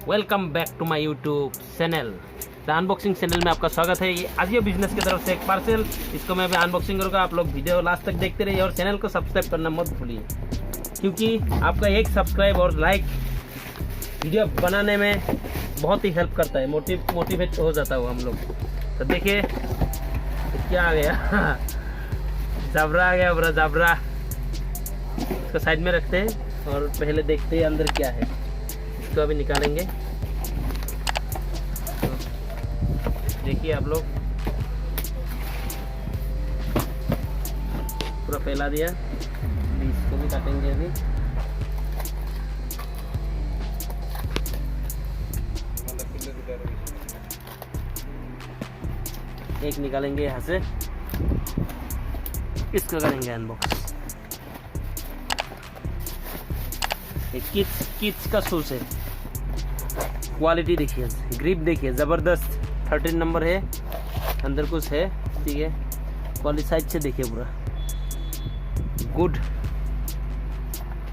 Welcome back to my YouTube channel. The unboxing channel में आपका स्वागत है। ये आजियो बिजनेस की तरफ से एक पार्सल, इसको मैं अभी अनबॉक्सिंग करूँगा। आप लोग वीडियो लास्ट तक देखते रहिए और चैनल को सब्सक्राइब करना मत भूलिए, क्योंकि आपका एक सब्सक्राइब और लाइक वीडियो बनाने में बहुत ही हेल्प करता है, मोटिवेट हो जाता है हम लोग। तो देखिए क्या आ गया जबरा आ गया, पूरा जबरा। इसको साइड में रखते हैं और पहले देखते हैं अंदर क्या है। इसको अभी निकालेंगे। तो देखिए आप लोग, पूरा फैला दिया। इसको भी काटेंगे अभी। एक निकालेंगे यहाँ से, इसको करेंगे अनबॉक्स। किड्स का शूज है। क्वालिटी देखिए, ग्रिप देखिए, ज़बरदस्त। 13 नंबर है, अंदर कुछ है, ठीक है। क्वालिटी साइड से देखिए, पूरा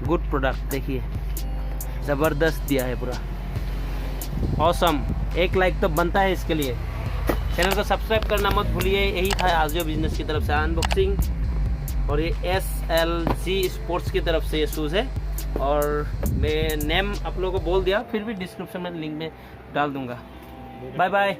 गुड प्रोडक्ट। देखिए ज़बरदस्त दिया है, पूरा ऑसम। एक लाइक तो बनता है इसके लिए। चैनल को सब्सक्राइब करना मत भूलिए। यही था आजियो बिजनेस की तरफ से अनबॉक्सिंग। और ये SLG स्पोर्ट्स की तरफ से ये शूज़ है। और मैं नेम आप लोगों को बोल दिया, फिर भी डिस्क्रिप्शन में लिंक में डाल दूंगा। Bye bye.